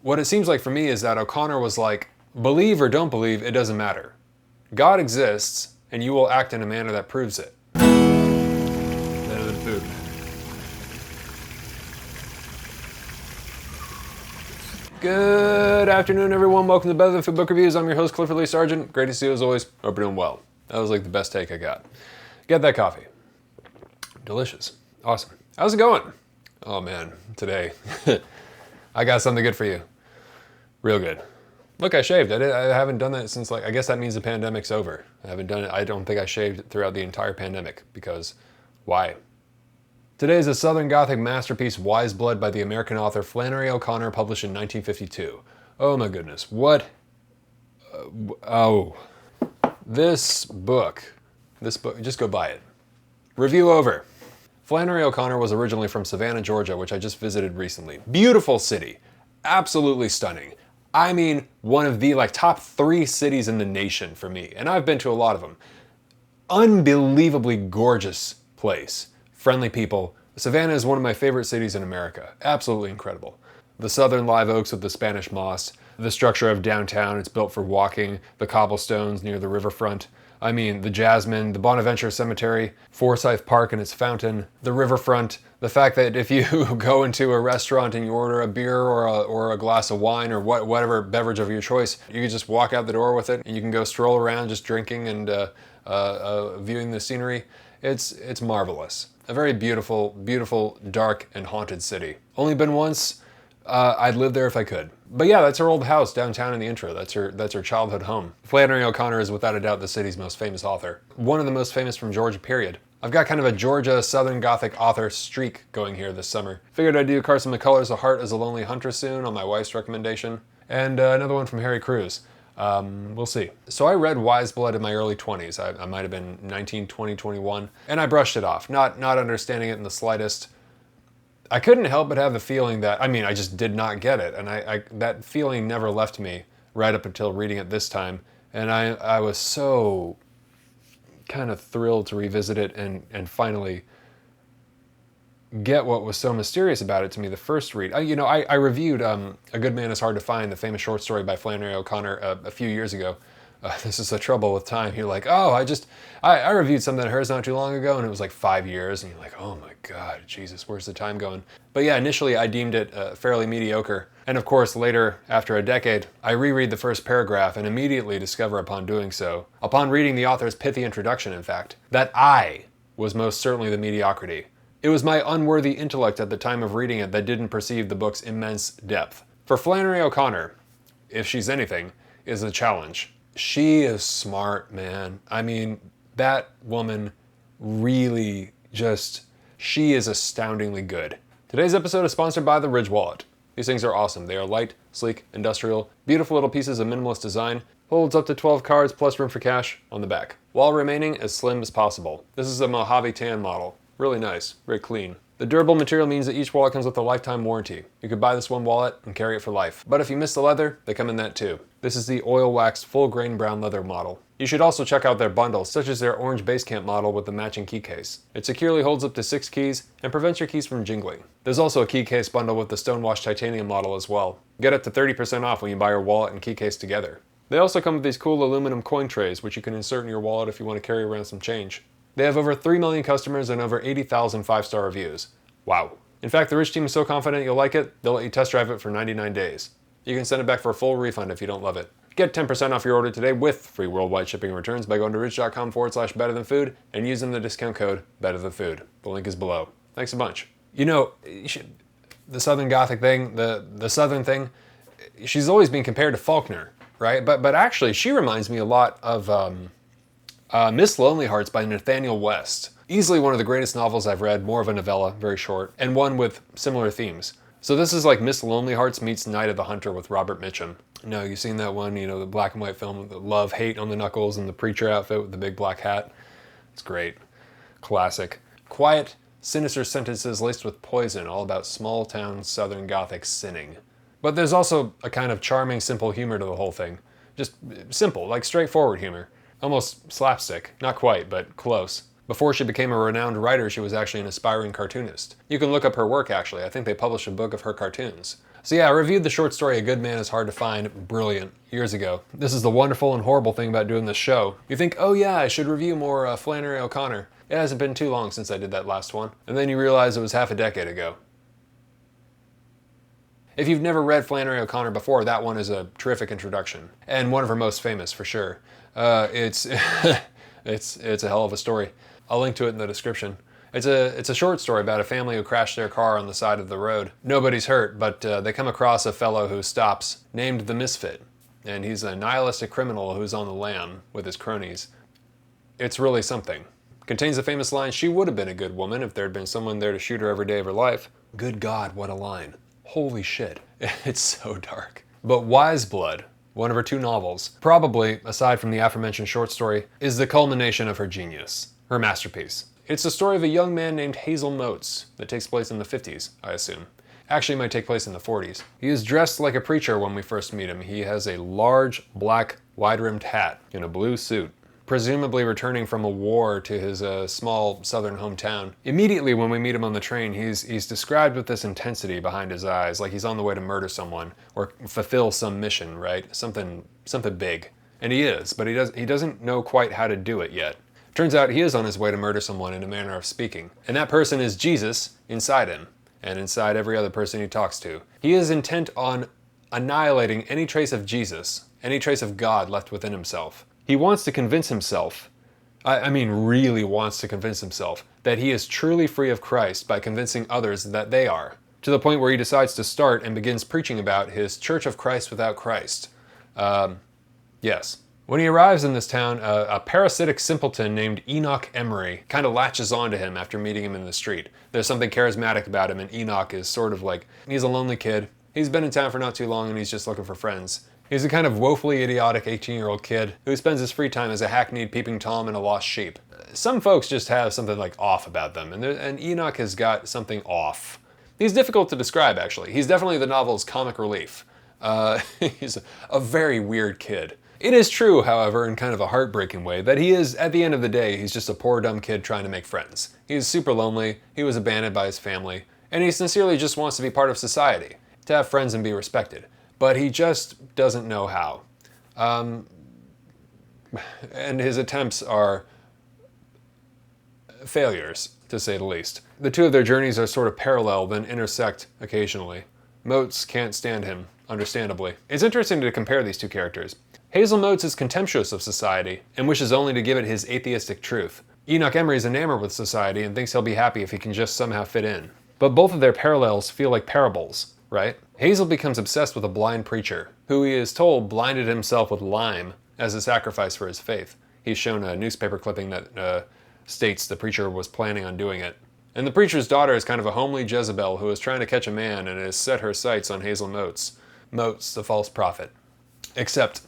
What it seems like for me is that O'Connor was like, believe or don't believe, it doesn't matter. God exists, and you will act in a manner that proves it. Better than food. Good afternoon, everyone. Welcome to Better Than Food Book Reviews. I'm your host, Clifford Lee Sargent. Great to see you as always. Hope you're doing well. That was like the best take I got. Get that coffee. Delicious. Awesome. How's it going? Oh man, today I got something good for you. Real good. Look, I shaved. I haven't done that since, like, I guess that means the pandemic's over. I haven't done it. I don't think I shaved throughout the entire pandemic because why? Today is a Southern Gothic masterpiece, Wise Blood, by the American author Flannery O'Connor, published in 1952. Oh my goodness, what? This book, just go buy it. Review over. Flannery O'Connor was originally from Savannah, Georgia, which I just visited recently. Beautiful city, absolutely stunning. I mean, one of the top 3 cities in the nation for me, and I've been to a lot of them. Unbelievably gorgeous place. Friendly people. Savannah is one of my favorite cities in America. Absolutely incredible. The southern live oaks with the Spanish moss, the structure of downtown, it's built for walking, the cobblestones near the riverfront. I mean, the Jasmine, the Bonaventure Cemetery, Forsyth Park and its fountain, the riverfront, the fact that if you go into a restaurant and you order a beer or a glass of wine or whatever beverage of your choice, you can just walk out the door with it and you can go stroll around just drinking and viewing the scenery. It's marvelous. A very beautiful, beautiful, dark and haunted city. Only been once. I'd live there if I could. But yeah, that's her old house downtown in the intro. That's her childhood home. Flannery O'Connor is without a doubt the city's most famous author. One of the most famous from Georgia, period. I've got kind of a Georgia Southern Gothic author streak going here this summer. Figured I'd do Carson McCullers' A Heart as a Lonely Hunter soon on my wife's recommendation. And another one from Harry Crews. We'll see. So I read Wise Blood in my early 20s. I might have been 19, 20, 21. And I brushed it off, not understanding it in the slightest. I couldn't help but have the feeling that, I just did not get it. And that feeling never left me right up until reading it this time. And I was so kind of thrilled to revisit it and finally get what was so mysterious about it to me the first read. I reviewed A Good Man Is Hard to Find, the famous short story by Flannery O'Connor a few years ago. This is the trouble with time. You're like, oh, I reviewed something of hers not too long ago, and it was like 5 years, and you're like, oh my God, Jesus, where's the time going? But yeah, initially I deemed it fairly mediocre. And of course, later, after a decade, I reread the first paragraph and immediately discover upon doing so, upon reading the author's pithy introduction, in fact, that I was most certainly the mediocrity. It was my unworthy intellect at the time of reading it that didn't perceive the book's immense depth. For Flannery O'Connor, if she's anything, is a challenge. She is smart, man. That woman really she is astoundingly good. Today's episode is sponsored by the Ridge Wallet. These things are awesome. They are light, sleek, industrial, beautiful little pieces of minimalist design, holds up to 12 cards plus room for cash on the back, while remaining as slim as possible. This is a Mojave tan model. Really nice, very clean. The durable material means that each wallet comes with a lifetime warranty. You could buy this one wallet and carry it for life. But if you miss the leather, they come in that too. This is the oil-waxed, full-grain brown leather model. You should also check out their bundles, such as their orange base camp model with the matching key case. It securely holds up to 6 keys and prevents your keys from jingling. There's also a key case bundle with the stonewashed titanium model as well. Get up to 30% off when you buy your wallet and key case together. They also come with these cool aluminum coin trays, which you can insert in your wallet if you want to carry around some change. They have over 3 million customers and over 80,000 5-star reviews. Wow. In fact, the Ridge team is so confident you'll like it, they'll let you test drive it for 99 days. You can send it back for a full refund if you don't love it. Get 10% off your order today with free worldwide shipping and returns by going to ridge.com/betterthanfood and using the discount code betterthanfood. The link is below. Thanks a bunch. The Southern Gothic thing, the Southern thing, she's always been compared to Faulkner, right? But actually, she reminds me a lot of Miss Lonely Hearts by Nathaniel West. Easily one of the greatest novels I've read, more of a novella, very short, and one with similar themes. So this is like Miss Lonely Hearts meets Night of the Hunter with Robert Mitchum. No, you've seen that one, the black and white film with the love, hate on the knuckles and the preacher outfit with the big black hat. It's great. Classic. Quiet, sinister sentences laced with poison, all about small-town Southern Gothic sinning. But there's also a kind of charming, simple humor to the whole thing. Just simple, like straightforward humor. Almost slapstick. Not quite, but close. Before she became a renowned writer, she was actually an aspiring cartoonist. You can look up her work, actually. I think they published a book of her cartoons. So yeah, I reviewed the short story A Good Man is Hard to Find, brilliant, years ago. This is the wonderful and horrible thing about doing this show. You think, oh yeah, I should review more Flannery O'Connor. It hasn't been too long since I did that last one. And then you realize it was half a decade ago. If you've never read Flannery O'Connor before, that one is a terrific introduction. And one of her most famous, for sure. It's a hell of a story. I'll link to it in the description. It's a short story about a family who crashed their car on the side of the road. Nobody's hurt, but they come across a fellow who stops, named the Misfit. And he's a nihilistic criminal who's on the lam with his cronies. It's really something. Contains the famous line, "She would have been a good woman if there had been someone there to shoot her every day of her life." Good God, what a line. Holy shit. It's so dark. But Wise Blood, one of her 2 novels, probably, aside from the aforementioned short story, is the culmination of her genius, her masterpiece. It's the story of a young man named Hazel Motes that takes place in the 50s, I assume. Actually, it might take place in the 40s. He is dressed like a preacher when we first meet him. He has a large, black, wide-rimmed hat in a blue suit, presumably returning from a war to his small southern hometown. Immediately when we meet him on the train, he's described with this intensity behind his eyes, like he's on the way to murder someone or fulfill some mission, right? Something big. And he is, but he doesn't know quite how to do it yet. Turns out he is on his way to murder someone in a manner of speaking. And that person is Jesus inside him, and inside every other person he talks to. He is intent on annihilating any trace of Jesus, any trace of God left within himself. He wants to convince himself, I mean really wants to convince himself, that he is truly free of Christ by convincing others that they are, to the point where he decides to start and begins preaching about his Church of Christ without Christ. Yes. When he arrives in this town, a parasitic simpleton named Enoch Emery kind of latches onto him after meeting him in the street. There's something charismatic about him, and Enoch is sort of like, he's a lonely kid. He's been in town for not too long, and he's just looking for friends. He's a kind of woefully idiotic 18-year-old kid who spends his free time as a hackneyed peeping Tom and a lost sheep. Some folks just have something like off about them, and Enoch has got something off. He's difficult to describe, actually. He's definitely the novel's comic relief. He's a very weird kid. It is true, however, in kind of a heartbreaking way, that he is, at the end of the day, he's just a poor dumb kid trying to make friends. He's super lonely, he was abandoned by his family, and he sincerely just wants to be part of society, to have friends and be respected. But he just doesn't know how. And his attempts are failures, to say the least. The 2 of their journeys are sort of parallel, then intersect occasionally. Motes can't stand him, understandably. It's interesting to compare these 2 characters. Hazel Motes is contemptuous of society and wishes only to give it his atheistic truth. Enoch Emery is enamored with society and thinks he'll be happy if he can just somehow fit in. But both of their parallels feel like parables, right? Hazel becomes obsessed with a blind preacher, who he is told blinded himself with lime as a sacrifice for his faith. He's shown a newspaper clipping that states the preacher was planning on doing it. And the preacher's daughter is kind of a homely Jezebel who is trying to catch a man and has set her sights on Hazel Motes. Motes, the false prophet. Except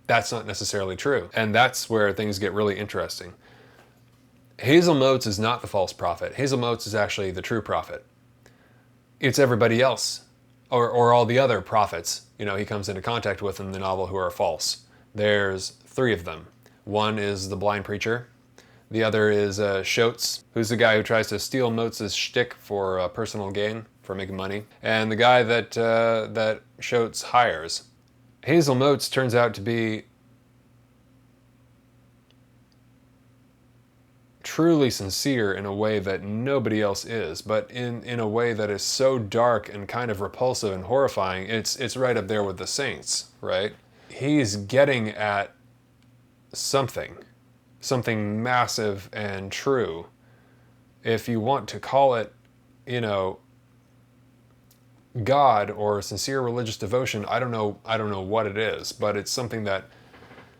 that's not necessarily true. And that's where things get really interesting. Hazel Motes is not the false prophet. Hazel Motes is actually the true prophet. It's everybody else, or all the other prophets, he comes into contact with in the novel who are false. There's 3 of them. One is the blind preacher. The other is Schotz, who's the guy who tries to steal Motes' shtick for personal gain, for making money. And the guy that Schotz hires. Hazel Motes turns out to be truly sincere in a way that nobody else is, but in a way that is so dark and kind of repulsive and horrifying, it's right up there with the saints, right? He's getting at something massive and true. If you want to call it, God or sincere religious devotion, I don't know what it is, but it's something that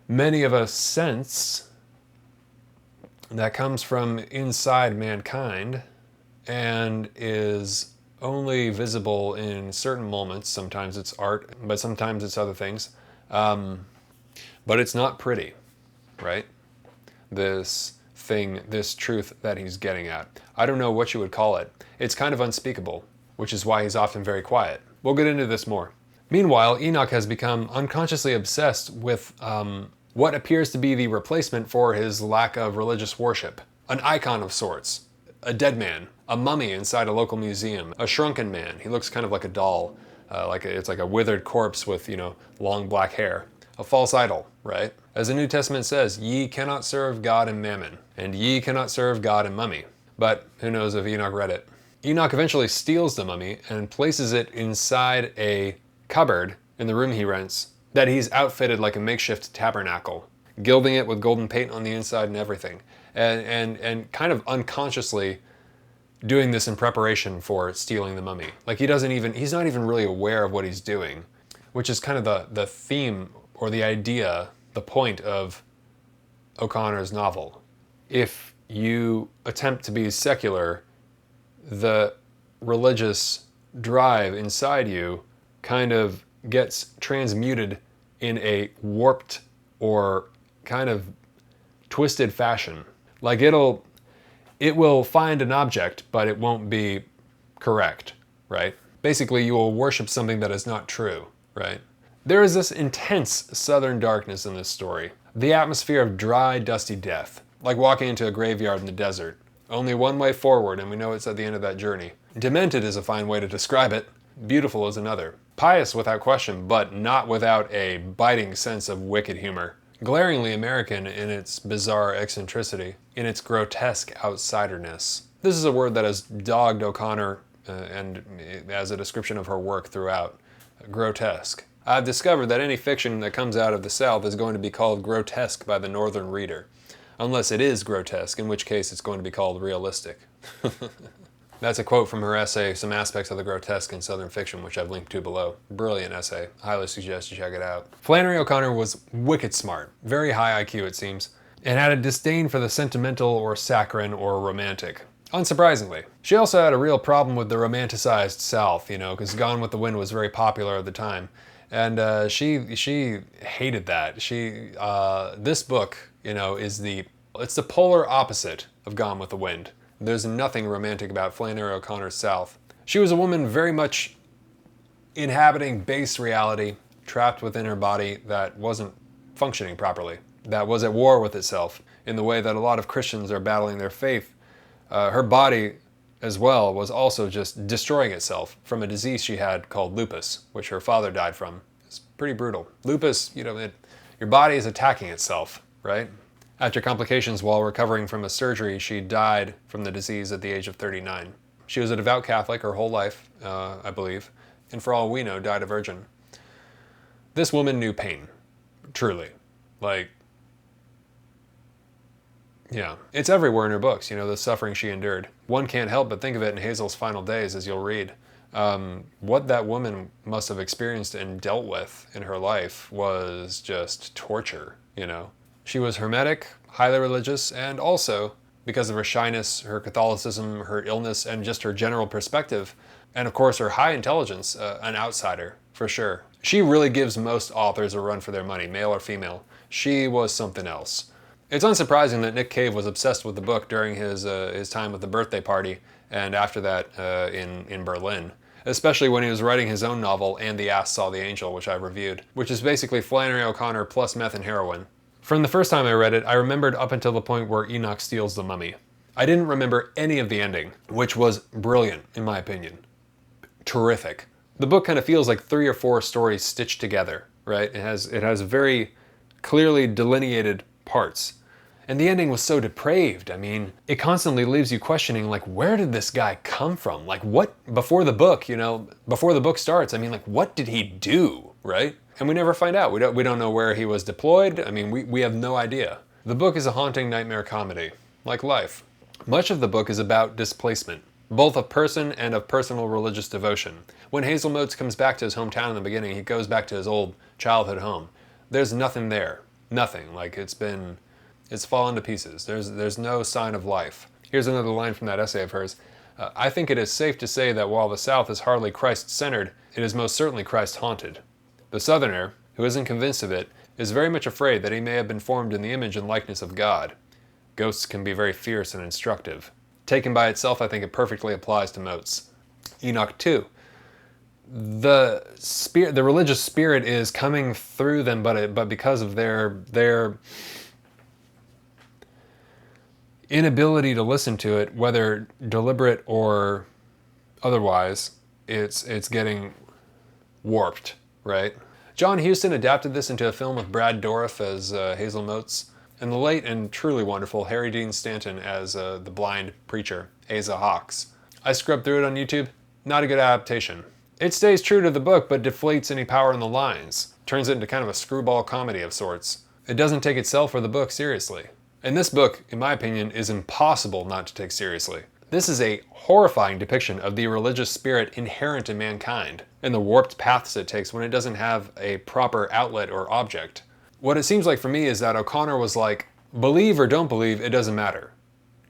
many of us sense that comes from inside mankind and is only visible in certain moments. Sometimes it's art, but sometimes it's other things. But it's not pretty, right? This truth that he's getting at. I don't know what you would call it. It's kind of unspeakable, which is why he's often very quiet. We'll get into this more. Meanwhile, Enoch has become unconsciously obsessed with what appears to be the replacement for his lack of religious worship. An icon of sorts. A dead man. A mummy inside a local museum. A shrunken man. He looks kind of like a doll. It's like a withered corpse with, long black hair. A false idol, right? As the New Testament says, ye cannot serve God and mammon, and ye cannot serve God and mummy. But who knows if Enoch read it. Enoch eventually steals the mummy and places it inside a cupboard in the room he rents that he's outfitted like a makeshift tabernacle, gilding it with golden paint on the inside and everything. And kind of unconsciously doing this in preparation for stealing the mummy. Like he's not even really aware of what he's doing, which is kind of the theme or the idea, the point of O'Connor's novel. If you attempt to be secular, the religious drive inside you kind of gets transmuted in a warped or kind of twisted fashion. Like it will find an object, but it won't be correct, right? Basically, you will worship something that is not true, right? There is this intense southern darkness in this story. The atmosphere of dry, dusty death, like walking into a graveyard in the desert. Only one way forward, and we know it's at the end of that journey. Demented is a fine way to describe it. Beautiful is another. Pious without question, but not without a biting sense of wicked humor. Glaringly American in its bizarre eccentricity, in its grotesque outsiderness. This is a word that has dogged O'Connor and as a description of her work throughout. Grotesque. I've discovered that any fiction that comes out of the South is going to be called grotesque by the Northern reader. Unless it is grotesque, in which case it's going to be called realistic. That's a quote from her essay, Some Aspects of the Grotesque in Southern Fiction, which I've linked to below. Brilliant essay. Highly suggest you check it out. Flannery O'Connor was wicked smart, very high IQ it seems, and had a disdain for the sentimental or saccharine or romantic. Unsurprisingly. She also had a real problem with the romanticized South, because Gone with the Wind was very popular at the time. And she hated that. This book, it's the polar opposite of Gone with the Wind. There's nothing romantic about Flannery O'Connor's South. She was a woman very much inhabiting base reality, trapped within her body that wasn't functioning properly, that was at war with itself in the way that a lot of Christians are battling their faith. Her body, as well, was also just destroying itself from a disease she had called lupus, which her father died from. It's pretty brutal. Lupus, your body is attacking itself, right? After complications while recovering from a surgery, she died from the disease at the age of 39. She was a devout Catholic her whole life, I believe, and for all we know, died a virgin. This woman knew pain, truly. Yeah, it's everywhere in her books, the suffering she endured. One can't help but think of it in Hazel's final days, as you'll read. What that woman must have experienced and dealt with in her life was just torture, She was hermetic, highly religious, and also, because of her shyness, her Catholicism, her illness, and just her general perspective, and of course her high intelligence, an outsider, for sure. She really gives most authors a run for their money, male or female. She was something else. It's unsurprising that Nick Cave was obsessed with the book during his time at the birthday party, and after that in Berlin. Especially when he was writing his own novel, And the Ass Saw the Angel, which I reviewed, which is basically Flannery O'Connor plus meth and heroin. From the first time I read it, I remembered up until the point where Enoch steals the mummy. I didn't remember any of the ending, which was brilliant, in my opinion. Terrific. The book kind of feels like 3 or 4 stories stitched together, right? It has very clearly delineated parts. And the ending was so depraved. I mean, it constantly leaves you questioning, where did this guy come from? What, before the book, before the book starts, what did he do, right? And we never find out. We don't know where he was deployed. We have no idea. The book is a haunting nightmare comedy, like life. Much of the book is about displacement, both of person and of personal religious devotion. When Hazel Motes comes back to his hometown in the beginning, he goes back to his old childhood home. There's nothing there. Nothing. It's fallen to pieces. There's no sign of life. Here's another line from that essay of hers. I think it is safe to say that while the South is hardly Christ-centered, it is most certainly Christ-haunted. The Southerner, who isn't convinced of it, is very much afraid that he may have been formed in the image and likeness of God. Ghosts can be very fierce and instructive. Taken by itself, I think it perfectly applies to Motes. Enoch 2. The religious spirit is coming through them, but because of their inability to listen to it, whether deliberate or otherwise, it's getting warped, right? John Huston adapted this into a film with Brad Dourif as Hazel Motes, and the late and truly wonderful Harry Dean Stanton as the blind preacher, Asa Hawks. I scrubbed through it on YouTube. Not a good adaptation. It stays true to the book, but deflates any power in the lines. Turns it into kind of a screwball comedy of sorts. It doesn't take itself or the book seriously. And this book, in my opinion, is impossible not to take seriously. This is a horrifying depiction of the religious spirit inherent in mankind, and the warped paths it takes when it doesn't have a proper outlet or object. What it seems like for me is that O'Connor was like, believe or don't believe, it doesn't matter.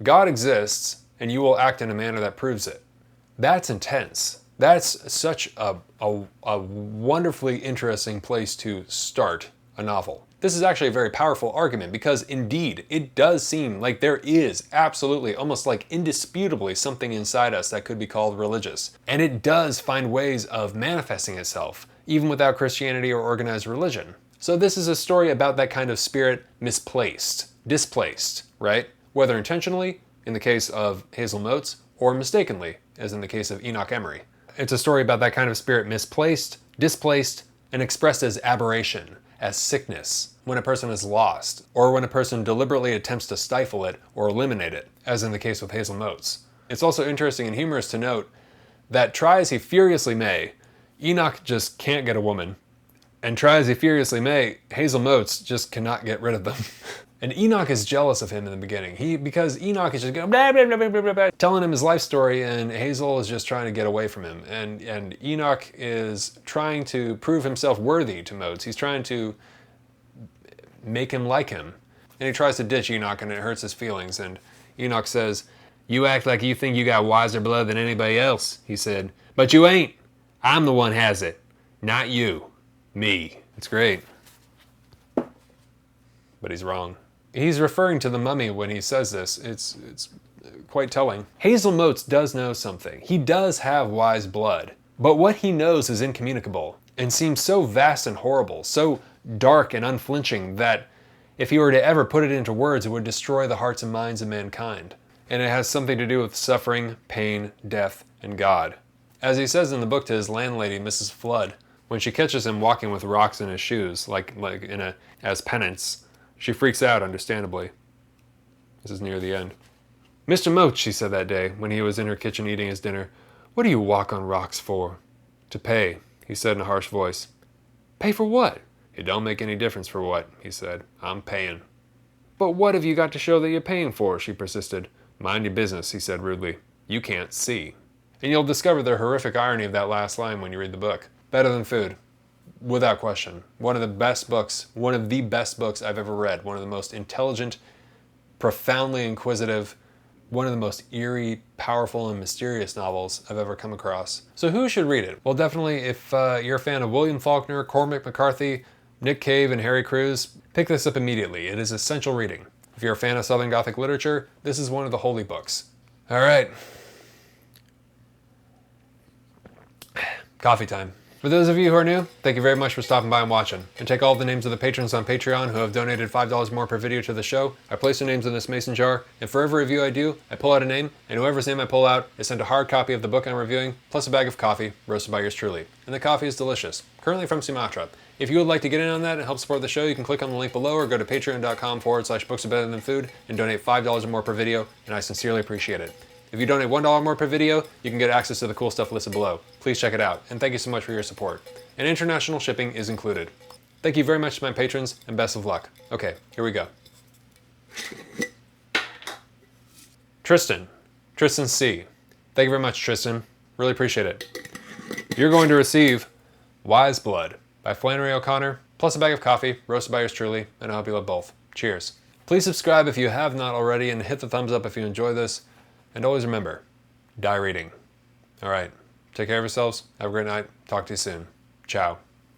God exists, and you will act in a manner that proves it. That's intense. That's such a wonderfully interesting place to start a novel. This is actually a very powerful argument because indeed, it does seem like there is absolutely, almost like indisputably, something inside us that could be called religious. And it does find ways of manifesting itself, even without Christianity or organized religion. So this is a story about that kind of spirit misplaced, displaced, right? Whether intentionally, in the case of Hazel Motes, or mistakenly, as in the case of Enoch Emery. It's a story about that kind of spirit misplaced, displaced, and expressed as aberration, as sickness, when a person is lost, or when a person deliberately attempts to stifle it or eliminate it, as in the case with Hazel Motes. It's also interesting and humorous to note that try as he furiously may, Enoch just can't get a woman, and try as he furiously may, Hazel Motes just cannot get rid of them. And Enoch is jealous of him in the beginning. Because Enoch is just going blah, blah, blah, blah, blah, blah, telling him his life story, and Hazel is just trying to get away from him. And Enoch is trying to prove himself worthy to Motes. He's trying to make him like him. And he tries to ditch Enoch, and it hurts his feelings. And Enoch says, "You act like you think you got wiser blood than anybody else," he said. "But you ain't. I'm the one has it. Not you. Me." It's great. But he's wrong. He's referring to the mummy when he says this. It's quite telling. Hazel Motes does know something. He does have wise blood. But what he knows is incommunicable and seems so vast and horrible, so dark and unflinching that if he were to ever put it into words, it would destroy the hearts and minds of mankind. And it has something to do with suffering, pain, death, and God. As he says in the book to his landlady, Mrs. Flood, when she catches him walking with rocks in his shoes, like as penance, she freaks out, understandably. This is near the end. "Mr. Motes," she said that day, when he was in her kitchen eating his dinner, "what do you walk on rocks for?" "To pay," he said in a harsh voice. "Pay for what?" "It don't make any difference for what," he said. "I'm paying." "But what have you got to show that you're paying for?" she persisted. "Mind your business," he said rudely. "You can't see." And you'll discover the horrific irony of that last line when you read the book. Better than food. Without question. One of the best books I've ever read. One of the most intelligent, profoundly inquisitive, one of the most eerie, powerful, and mysterious novels I've ever come across. So who should read it? Well, definitely if you're a fan of William Faulkner, Cormac McCarthy, Nick Cave, and Harry Crews, pick this up immediately. It is essential reading. If you're a fan of Southern Gothic literature, this is one of the holy books. All right. Coffee time. For those of you who are new, thank you very much for stopping by and watching. And take all of the names of the patrons on Patreon who have donated $5 more per video to the show. I place their names in this mason jar, and for every review I do, I pull out a name, and whoever's name I pull out is sent a hard copy of the book I'm reviewing, plus a bag of coffee, roasted by yours truly. And the coffee is delicious, currently from Sumatra. If you would like to get in on that and help support the show, you can click on the link below or go to patreon.com/books are better than food and donate $5 or more per video, and I sincerely appreciate it. If you donate $1 more per video, you can get access to the cool stuff listed below. Please check it out, and thank you so much for your support. And international shipping is included. Thank you very much to my patrons, and best of luck. Okay, here we go. Tristan C. Thank you very much, Tristan. Really appreciate it. You're going to receive Wise Blood by Flannery O'Connor, plus a bag of coffee, roasted by yours truly, and I hope you love both. Cheers. Please subscribe if you have not already, and hit the thumbs up if you enjoy this. And always remember, die reading. All right, take care of yourselves. Have a great night. Talk to you soon. Ciao.